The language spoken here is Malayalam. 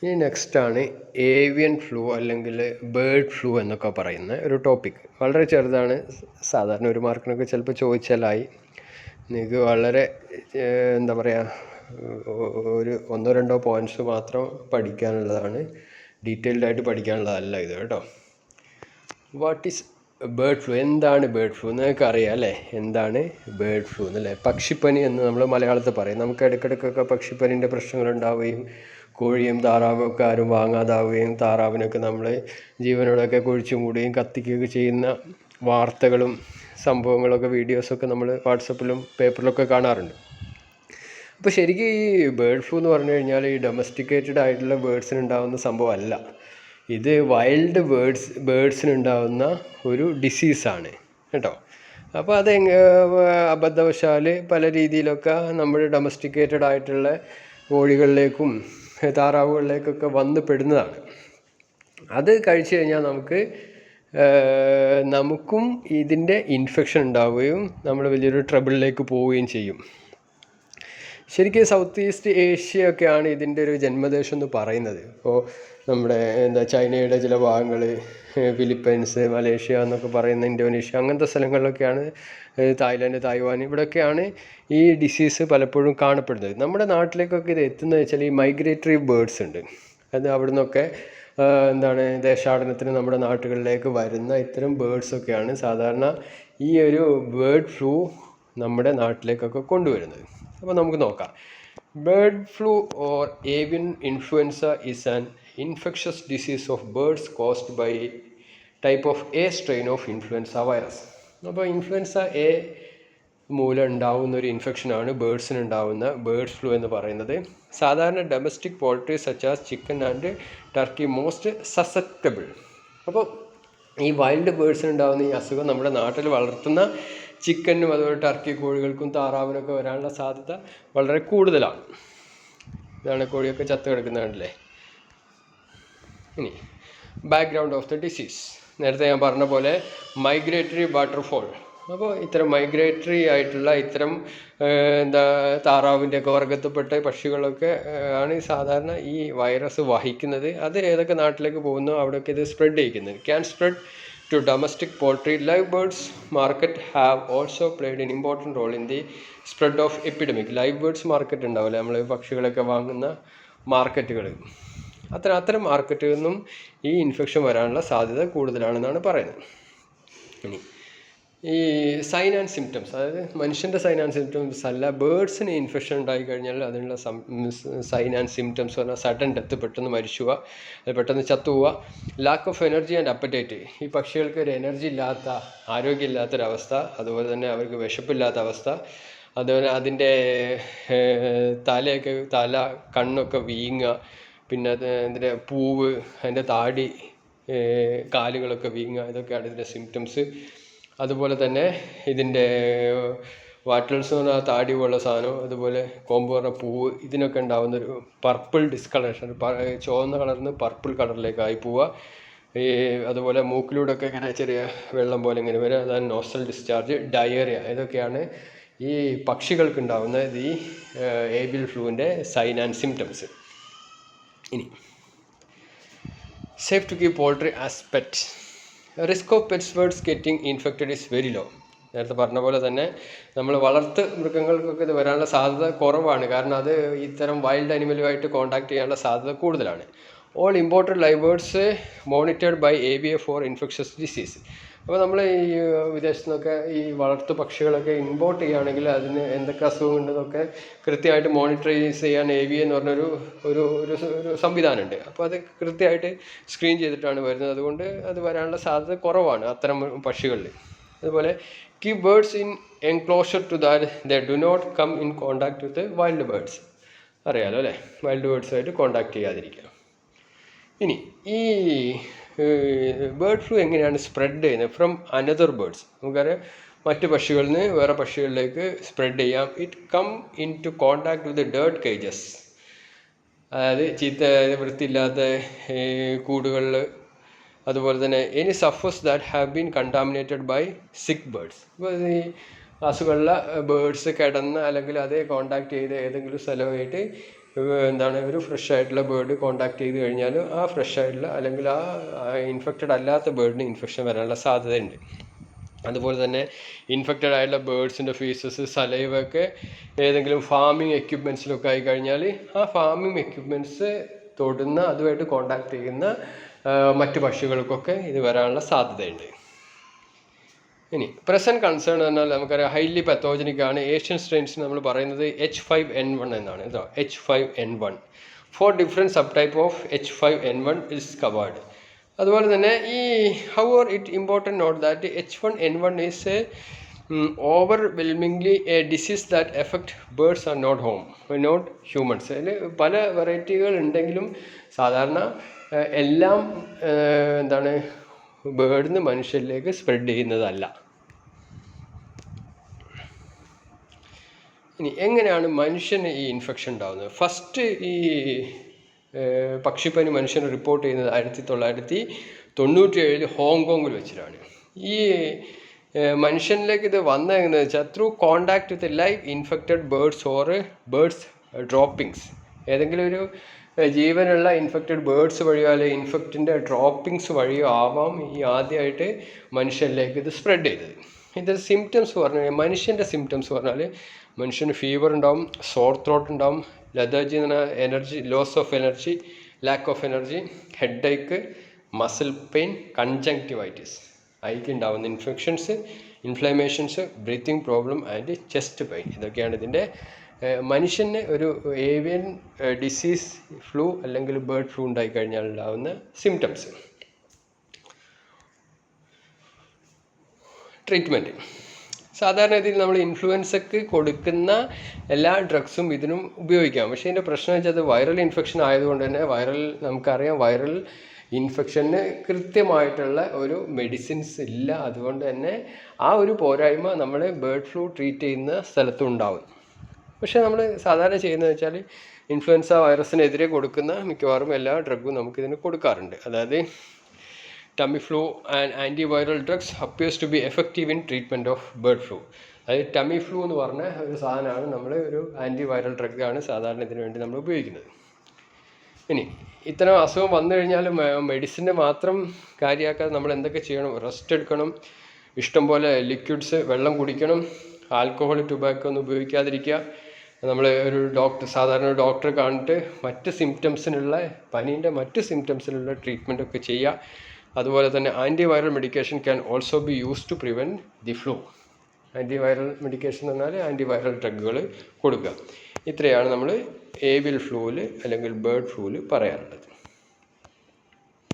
ഇനി നെക്സ്റ്റാണ് ഏവിയൻ ഫ്ലൂ അല്ലെങ്കിൽ ബേർഡ് ഫ്ലൂ എന്നൊക്കെ പറയുന്ന ഒരു ടോപ്പിക്. വളരെ ചെറുതാണ്, സാധാരണ ഒരു മാർക്കിനൊക്കെ ചിലപ്പോൾ ചോദിച്ചാലായി. നിങ്ങൾക്ക് വളരെ എന്താ പറയുക, ഒരു 1-2 പോയിൻറ്റ്സ് മാത്രം പഠിക്കാനുള്ളതാണ്, ഡീറ്റെയിൽഡായിട്ട് പഠിക്കാനുള്ളതല്ല ഇത് കേട്ടോ. What is bird flu? എന്താണ് ബേർഡ് ഫ്ലൂ? നിങ്ങൾക്ക് അറിയാം അല്ലേ എന്താണ് ബേർഡ് ഫ്ലൂ എന്നല്ലേ? പക്ഷിപ്പനി എന്ന് നമ്മൾ മലയാളത്തിൽ പറയും. നമുക്ക് ഇടയ്ക്കിടയ്ക്കൊക്കെ പക്ഷിപ്പനിൻ്റെ പ്രശ്നങ്ങളുണ്ടാവുകയും കോഴിയും താറാവും ഒക്കെ ആരും വാങ്ങാതാവുകയും താറാവിനൊക്കെ നമ്മൾ ജീവനോടൊക്കെ കുഴിച്ചു മൂടുകയും കത്തിക്കുകയൊക്കെ ചെയ്യുന്ന വാർത്തകളും സംഭവങ്ങളൊക്കെ വീഡിയോസൊക്കെ നമ്മൾ വാട്സപ്പിലും പേപ്പറിലൊക്കെ കാണാറുണ്ട്. അപ്പോൾ ശരിക്കും ഈ ബേർഡ് ഫ്ലൂ എന്ന് പറഞ്ഞു കഴിഞ്ഞാൽ ഈ ഡൊമസ്റ്റിക്കേറ്റഡ് ആയിട്ടുള്ള ബേർഡ്സിനുണ്ടാകുന്ന സംഭവമല്ല. ഇത് വൈൽഡ് ബേർഡ്സിനുണ്ടാകുന്ന ഒരു ഡിസീസാണ് കേട്ടോ. അപ്പോൾ അത് അബദ്ധവശാൽ പല രീതിയിലൊക്കെ നമ്മൾ ഡൊമസ്റ്റിക്കേറ്റഡ് ആയിട്ടുള്ള കോഴികളിലേക്കും താറാവുകളിലേക്കൊക്കെ വന്ന് പെടുന്നതാണ്. അത് കഴിച്ചു കഴിഞ്ഞാൽ നമുക്കും ഇതിൻ്റെ ഇൻഫെക്ഷൻ ഉണ്ടാവുകയും നമ്മൾ വലിയൊരു ട്രബിളിലേക്ക് പോവുകയും ചെയ്യും. ശരിക്കും സൗത്ത് ഈസ്റ്റ് ഏഷ്യ ഒക്കെയാണ് ഇതിൻ്റെ ഒരു ജന്മദേശം എന്ന് പറയുന്നത്. ഇപ്പോൾ നമ്മുടെ ചൈനയുടെ ചില ഭാഗങ്ങൾ, ഫിലിപ്പൈൻസ്, മലേഷ്യ എന്നൊക്കെ പറയുന്ന ഇന്തോനേഷ്യ, അങ്ങനത്തെ സ്ഥലങ്ങളിലൊക്കെയാണ്, തായ്ലാൻഡ്, തായ്വാൻ, ഇവിടെയൊക്കെയാണ് ഈ ഡിസീസ് പലപ്പോഴും കാണപ്പെടുന്നത്. നമ്മുടെ നാട്ടിലേക്കൊക്കെ ഇത് എത്തുന്നത് വെച്ചാൽ ഈ മൈഗ്രേറ്ററി ബേർഡ്സ് ഉണ്ട്. അത് അവിടെ നിന്നൊക്കെ ദേശാടനത്തിന് നമ്മുടെ നാട്ടുകളിലേക്ക് വരുന്ന ഇത്തരം ബേർഡ്സൊക്കെയാണ് സാധാരണ ഈ ഒരു ബേർഡ് ഫ്ലൂ നമ്മുടെ നാട്ടിലേക്കൊക്കെ കൊണ്ടുവരുന്നത്. അപ്പോൾ നമുക്ക് നോക്കാം. Bird flu or avian influenza is an infectious disease of birds caused by type of a strain of influenza virus. അപ്പോൾ ഇൻഫ്ലുവൻസ എ മൂലം ഉണ്ടാവുന്ന ഒരു ഇൻഫെക്ഷനാണ് ബേർഡ്സിന് ഉണ്ടാവുന്ന ബേർഡ് ഫ്ലൂ എന്ന് പറയുന്നത്. സാധാരണ domestic poultry such as chicken and Turkey most susceptible. അപ്പോൾ ഈ വൈൽഡ് ബേർഡ്സിന് ഉണ്ടാകുന്ന ഈ അസുഖം നമ്മുടെ നാട്ടിൽ വളർത്തുന്ന ചിക്കനും അതുപോലെ ടർക്കി കോഴികൾക്കും താറാവിനൊക്കെ വരാനുള്ള സാധ്യത വളരെ കൂടുതലാണ്. ഇതാണ് കോഴിയൊക്കെ ചത്ത് കിടക്കുന്നതല്ലേ. ഇനി ബാക്ക്ഗ്രൗണ്ട് ഓഫ് ദ ഡിസീസ്. നേരത്തെ ഞാൻ പറഞ്ഞ പോലെ മൈഗ്രേറ്ററി വാട്ടർഫോൾ. അപ്പോൾ ഇത്തരം മൈഗ്രേറ്ററി ആയിട്ടുള്ള ഇത്തരം താറാവിൻ്റെയൊക്കെ വർഗത്തിൽപ്പെട്ട പക്ഷികളൊക്കെ ആണ് സാധാരണ ഈ വൈറസ് വഹിക്കുന്നത്. അത് ഏതൊക്കെ നാട്ടിലേക്ക് പോകുന്നോ അവിടെയൊക്കെ ഇത് സ്പ്രെഡ് ചെയ്യിക്കുന്നത്. Can spread to domestic poultry. Live birds market have also played an important role in the spread of epidemic. Live birds market ഉണ്ടാവില്ല, നമ്മൾ പക്ഷികളൊക്കെ വാങ്ങുന്ന മാർക്കറ്റുകൾ, അത്തരം മാർക്കറ്റിൽ നിന്നും ഈ ഇൻഫെക്ഷൻ വരാനുള്ള സാധ്യത കൂടുതലാണെന്നാണ് പറയുന്നത്. ഇനി ഈ സൈൻ ആൻഡ് സിംറ്റംസ്, അതായത് മനുഷ്യൻ്റെ സൈൻ ആൻഡ് സിംറ്റംസ് അല്ല, ബേർഡ്സിന് ഇൻഫെക്ഷൻ ഉണ്ടായിക്കഴിഞ്ഞാൽ അതിനുള്ള സൈൻ ആൻഡ് സിംറ്റംസ് പറഞ്ഞാൽ സഡൻ ഡെത്ത്, പെട്ടെന്ന് മരിച്ചു പോവുക, അത് പെട്ടെന്ന് ചത്തുപോവുക, lack of energy and appetite, ഈ പക്ഷികൾക്ക് ഒരു എനർജി ഇല്ലാത്ത, ആരോഗ്യമില്ലാത്തൊരവസ്ഥ, അതുപോലെ തന്നെ അവർക്ക് വിശപ്പില്ലാത്ത അവസ്ഥ, അതുപോലെ അതിൻ്റെ കണ്ണൊക്കെ വീങ്ങുക, പിന്നെ അതിൻ്റെ പൂവ്, അതിൻ്റെ താടി, കാലുകളൊക്കെ വീങ്ങുക, ഇതൊക്കെയാണ് ഇതിൻ്റെ സിംറ്റംസ്. അതുപോലെ തന്നെ ഇതിൻ്റെ വാട്ടിൽസ് എന്ന് പറഞ്ഞാൽ താടി പോലുള്ള സാധനം, അതുപോലെ കോമ്പ് പറഞ്ഞ പൂവ്, ഇതിനൊക്കെ ഉണ്ടാകുന്നൊരു പർപ്പിൾ ഡിസ്കളറേഷൻ, ചുവന്ന കളറിൽ നിന്ന് പർപ്പിൾ കളറിലേക്കായി പോവുക. അതുപോലെ മൂക്കിലൂടെയൊക്കെ ഇങ്ങനെ ചെറിയ വെള്ളം പോലെ ഇങ്ങനെ വരിക, അതാണ് നോസ്റ്റൽ ഡിസ്ചാർജ്, ഡയേറിയ, ഇതൊക്കെയാണ് ഈ പക്ഷികൾക്ക് ഉണ്ടാകുന്ന ഈ ഏവിയൻ ഫ്ലൂവിൻ്റെ സൈൻ ആൻഡ് സിംറ്റംസ്. ഇനി safe to keep poultry as pet. Risk of pets birds getting infected is very low. നേരത്തെ പറഞ്ഞ പോലെ തന്നെ നമ്മൾ വളർത്ത് മൃഗങ്ങൾക്കൊക്കെ ഇത് വരാനുള്ള സാധ്യത കുറവാണ്, കാരണം അത് ഇത്തരം വൈൽഡ് അനിമലുമായിട്ട് കോൺടാക്ട് ചെയ്യാനുള്ള സാധ്യത കൂടുതലാണ്. All imported live birds monitored by ABA for infectious disease. അപ്പോൾ നമ്മൾ ഈ വിദേശത്തു നിന്നൊക്കെ ഈ വളർത്തു പക്ഷികളൊക്കെ ഇമ്പോർട്ട് ചെയ്യുകയാണെങ്കിൽ അതിന് എന്തൊക്കെ അസുഖമുണ്ടെന്നൊക്കെ കൃത്യമായിട്ട് മോണിറ്റർ ചെയ്യാൻ ABA എന്ന് പറഞ്ഞൊരു ഒരു ഒരു സംവിധാനമുണ്ട്. അപ്പോൾ അത് കൃത്യമായിട്ട് സ്ക്രീൻ ചെയ്തിട്ടാണ് വരുന്നത്. അതുകൊണ്ട് അത് വരാനുള്ള സാധ്യത കുറവാണ് അത്തരം പക്ഷികളിൽ. അതുപോലെ keep birds in enclosure to that they do not come in contact with wild birds. അറിയാലോ അല്ലേ, വൈൽഡ് ബേർഡ്സുമായിട്ട് കോൺടാക്ട് ചെയ്യാതിരിക്കുക. ഇനി ഈ ബേർഡ് ഫ്ലൂ എങ്ങനെയാണ് സ്പ്രെഡ് ചെയ്യുന്നത്? From another birds. നമുക്കറിയാം മറ്റ് പക്ഷികളിൽ നിന്ന് വേറെ പക്ഷികളിലേക്ക് സ്പ്രെഡ് ചെയ്യാം. It come in to contact with dirt cages, അതായത് വൃത്തിയില്ലാത്ത കൂടുകളിൽ, അതുപോലെ തന്നെ any surfaces that have been contaminated by sick birds. ഇപ്പോൾ ഈ അസുഖമുള്ള ബേർഡ്സ് കിടന്ന് അല്ലെങ്കിൽ അതേ കോൺടാക്ട് ചെയ്ത് ഏതെങ്കിലും സ്ഥലമായിട്ട് എന്താണ് ഒരു ഫ്രഷ് ആയിട്ടുള്ള ബേർഡ് കോണ്ടാക്ട് ചെയ്ത് കഴിഞ്ഞാൽ ആ ഫ്രഷ് ആയിട്ടുള്ള അല്ലെങ്കിൽ ആ ഇൻഫെക്റ്റഡ് അല്ലാത്ത ബേർഡിന് ഇൻഫെക്ഷൻ വരാനുള്ള സാധ്യതയുണ്ട്. അതുപോലെ തന്നെ ഇൻഫെക്റ്റഡ് ആയിട്ടുള്ള ബേർഡ്സിൻ്റെ ഫീസസ് സലൈവൊക്കെ ഏതെങ്കിലും ഫാമിംഗ് എക്യുപ്മെൻറ്റ്സിലൊക്കെ ആയി കഴിഞ്ഞാൽ ആ ഫാമിംഗ് എക്യുപ്മെൻറ്റ്സ് തൊടുന്ന അതുമായിട്ട് കോണ്ടാക്ട് ചെയ്യുന്ന മറ്റ് പക്ഷികൾക്കൊക്കെ ഇത് വരാനുള്ള സാധ്യതയുണ്ട്. ഇനി പ്രസൻറ്റ് കൺസേൺ പറഞ്ഞാൽ നമുക്കറിയാം ഹൈലി പത്തോജനിക് ആണ്. ഏഷ്യൻ സ്ട്രെയിൻസിന് നമ്മൾ പറയുന്നത് H5N1 എന്നാണ്. ഇതോ H5N1 4 different sub type of H5N1 is covered. അതുപോലെ തന്നെ ഈ however it important note that H1N1 is a overwhelmingly a disease that affect birds are not humans. അതിൽ പല വെറൈറ്റികൾ ഉണ്ടെങ്കിലും സാധാരണ എല്ലാം എന്താണ് ബേർഡിൽ നിന്ന് മനുഷ്യരിലേക്ക് സ്പ്രെഡ് ചെയ്യുന്നതല്ല. ഇനി എങ്ങനെയാണ് മനുഷ്യന് ഈ ഇൻഫെക്ഷൻ ഉണ്ടാകുന്നത്? ഫസ്റ്റ് ഈ പക്ഷിപ്പനി മനുഷ്യന് റിപ്പോർട്ട് ചെയ്യുന്നത് 1997 ഹോങ്കോങ്ങിൽ വെച്ചിട്ടാണ്. ഈ മനുഷ്യനിലേക്ക് ഇത് വന്നതെന്ന് വെച്ചാൽ through contact with live infected birds or birds droppings. ഏതെങ്കിലും ഒരു ജീവനുള്ള ഇൻഫെക്റ്റഡ് ബേർഡ്സ് വഴിയോ അല്ലെങ്കിൽ ഇൻഫെക്റ്റിൻ്റെ ഡ്രോപ്പിങ്സ് വഴിയോ ആവാം ഈ ആദ്യമായിട്ട് മനുഷ്യനിലേക്ക് ഇത് സ്പ്രെഡ് ചെയ്തത്. ഇതിൻ്റെ സിംറ്റംസ് പറഞ്ഞു കഴിഞ്ഞാൽ മനുഷ്യൻ്റെ സിംറ്റംസ് പറഞ്ഞാൽ മനുഷ്യന് ഫീവർ ഉണ്ടാവും, സോർ ത്രോട്ട് ഉണ്ടാവും, ലെതർജി എന്ന് പറഞ്ഞാൽ energy loss of energy, lack of energy, head ache, muscle pain, conjunctivitis, ഐക്ക് ഉണ്ടാവുന്ന infections, inflammations, breathing problem and chest pain. ഇതൊക്കെയാണ് ഇതിൻ്റെ മനുഷ്യന് ഒരു ഏവിയൻ ഡിസീസ് ഫ്ലൂ അല്ലെങ്കിൽ ബേർഡ് ഫ്ലൂ ഉണ്ടായിക്കഴിഞ്ഞാൽ ഉണ്ടാകുന്ന സിംറ്റംസ്. ട്രീറ്റ്മെൻറ്റ് സാധാരണ രീതിയിൽ നമ്മൾ ഇൻഫ്ലുവൻസയ്ക്ക് കൊടുക്കുന്ന എല്ലാ ഡ്രഗ്സും ഇതിനും ഉപയോഗിക്കാം. പക്ഷേ ഇതിൻ്റെ പ്രശ്നം വെച്ചാൽ അത് വൈറൽ ഇൻഫെക്ഷൻ ആയതുകൊണ്ട് തന്നെ നമുക്കറിയാം വൈറൽ ഇൻഫെക്ഷന് കൃത്യമായിട്ടുള്ള ഒരു മെഡിസിൻസ് ഇല്ല. അതുകൊണ്ട് തന്നെ ആ ഒരു പോരായ്മ നമ്മൾ ബേർഡ് ഫ്ലൂ ട്രീറ്റ് ചെയ്യുന്ന സ്ഥലത്തും ഉണ്ടാവും. പക്ഷേ നമ്മൾ സാധാരണ ചെയ്യുന്നത് വെച്ചാൽ ഇൻഫ്ലുവൻസ വൈറസിനെതിരെ കൊടുക്കുന്ന മിക്കവാറും എല്ലാ ഡ്രഗും നമുക്കിതിന് കൊടുക്കാറുണ്ട്. അതായത് Tamiflu and antiviral drugs appears to be effective in treatment of bird flu. അതായത് ടമിഫ്ലൂ എന്ന് പറഞ്ഞ ഒരു സാധനമാണ് നമ്മൾ ഒരു ആൻറ്റിവൈറൽ ഡ്രഗാണ് സാധാരണ ഇതിനു വേണ്ടി നമ്മൾ ഉപയോഗിക്കുന്നത്. ഇനി ഇത്തരം അസുഖം വന്നു കഴിഞ്ഞാൽ മെഡിസിനെ മാത്രം കാര്യമാക്കാതെ നമ്മൾ എന്തൊക്കെ ചെയ്യണം? റെസ്റ്റ് എടുക്കണം, ഇഷ്ടംപോലെ ലിക്വിഡ്സ് വെള്ളം കുടിക്കണം, ആൽക്കഹോൾ ടുബാക്കോ ഒന്നും ഉപയോഗിക്കാതിരിക്കുക. നമ്മൾ സാധാരണ ഒരു ഡോക്ടറെ കാണിട്ട് മറ്റ് സിംറ്റംസിനുള്ള പനീൻ്റെ മറ്റ് സിംറ്റംസിനുള്ള ട്രീറ്റ്മെൻറ്റൊക്കെ ചെയ്യുക. അതുപോലെ തന്നെ antiviral medication can also be use to prevent the flu. Antiviral medication എന്ന് പറഞ്ഞാൽ ആൻറ്റിവൈറൽ ഡ്രഗുകൾ കൊടുക്കുക. ഇത്രയാണ് നമ്മൾ ഏവിയൻ ഫ്ലൂവിൽ അല്ലെങ്കിൽ ബേർഡ് ഫ്ലൂവിൽ പറയാനുള്ളത്.